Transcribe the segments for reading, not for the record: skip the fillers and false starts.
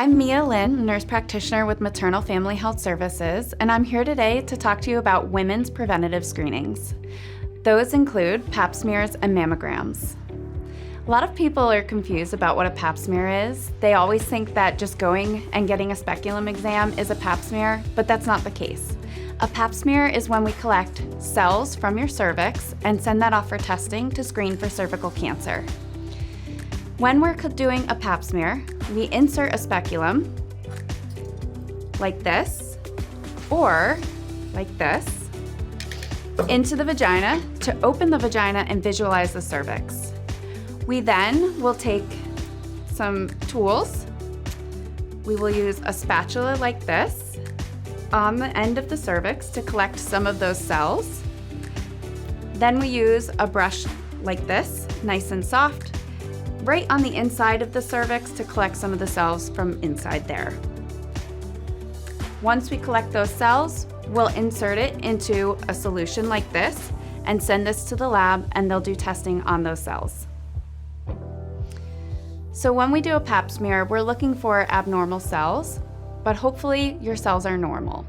I'm Mia Lin, nurse practitioner with Maternal Family Health Services, and I'm here today to talk to you about women's preventative screenings. Those include pap smears and mammograms. A lot of people are confused about what a pap smear is. They always think that just going and getting a speculum exam is a pap smear, but that's not the case. A pap smear is when we collect cells from your cervix and send that off for testing to screen for cervical cancer. When we're doing a pap smear, we insert a speculum like this or like this into the vagina to open the vagina and visualize the cervix. We then will take some tools. We will use a spatula like this on the end of the cervix to collect some of those cells. Then we use a brush like this, nice and soft, right on the inside of the cervix to collect some of the cells from inside there. Once we collect those cells, we'll insert it into a solution like this and send this to the lab, and they'll do testing on those cells. So when we do a pap smear, we're looking for abnormal cells, but hopefully your cells are normal.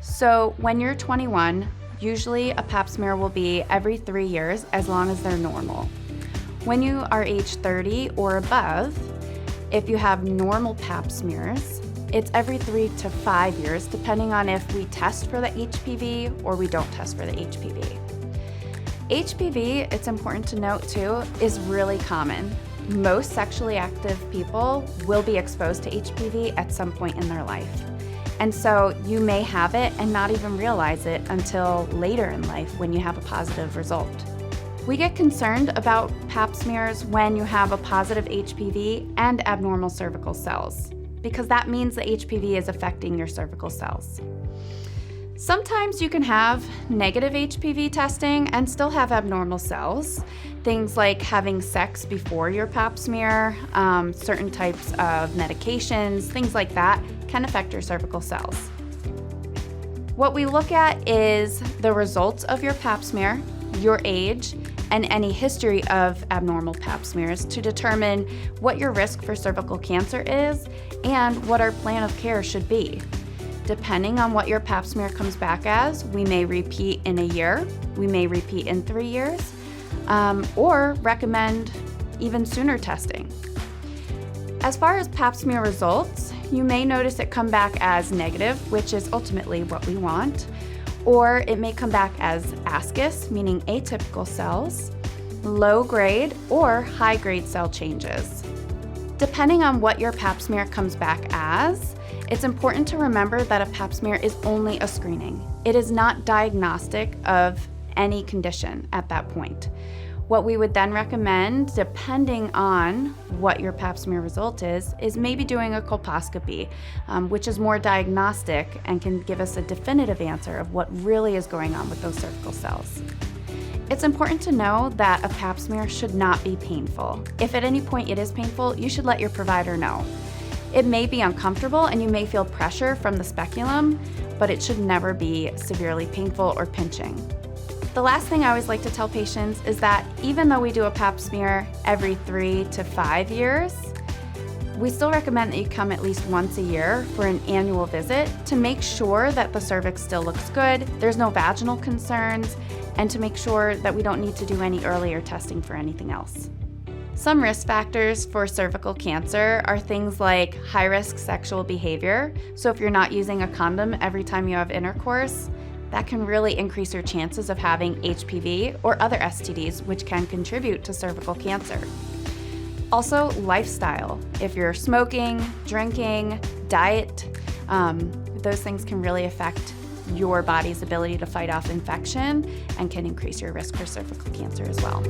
So when you're 21, usually a pap smear will be every 3 years as long as they're normal. When you are age 30 or above, if you have normal pap smears, it's every 3 to 5 years, depending on if we test for the HPV or we don't test for the HPV. HPV, it's important to note too, is really common. Most sexually active people will be exposed to HPV at some point in their life. And so you may have it and not even realize it until later in life when you have a positive result. We get concerned about pap smears when you have a positive HPV and abnormal cervical cells, because that means the HPV is affecting your cervical cells. Sometimes you can have negative HPV testing and still have abnormal cells. Things like having sex before your pap smear, certain types of medications, things like that can affect your cervical cells. What we look at is the results of your pap smear, your age, and any history of abnormal pap smears to determine what your risk for cervical cancer is and what our plan of care should be. Depending on what your pap smear comes back as, we may repeat in a year, we may repeat in 3 years, or recommend even sooner testing. As far as pap smear results, you may notice it come back as negative, which is ultimately what we want, or it may come back as ascus, meaning atypical cells, low grade, or high grade cell changes. Depending on what your pap smear comes back as, it's important to remember that a pap smear is only a screening. It is not diagnostic of any condition at that point. What we would then recommend, depending on what your pap smear result is maybe doing a colposcopy, which is more diagnostic and can give us a definitive answer of what really is going on with those cervical cells. It's important to know that a pap smear should not be painful. If at any point it is painful, you should let your provider know. It may be uncomfortable and you may feel pressure from the speculum, but it should never be severely painful or pinching. The last thing I always like to tell patients is that even though we do a pap smear every 3 to 5 years, we still recommend that you come at least once a year for an annual visit to make sure that the cervix still looks good, there's no vaginal concerns, and to make sure that we don't need to do any earlier testing for anything else. Some risk factors for cervical cancer are things like high-risk sexual behavior. So if you're not using a condom every time you have intercourse, that can really increase your chances of having HPV or other STDs, which can contribute to cervical cancer. Also, lifestyle. If you're smoking, drinking, diet, those things can really affect your body's ability to fight off infection and can increase your risk for cervical cancer as well.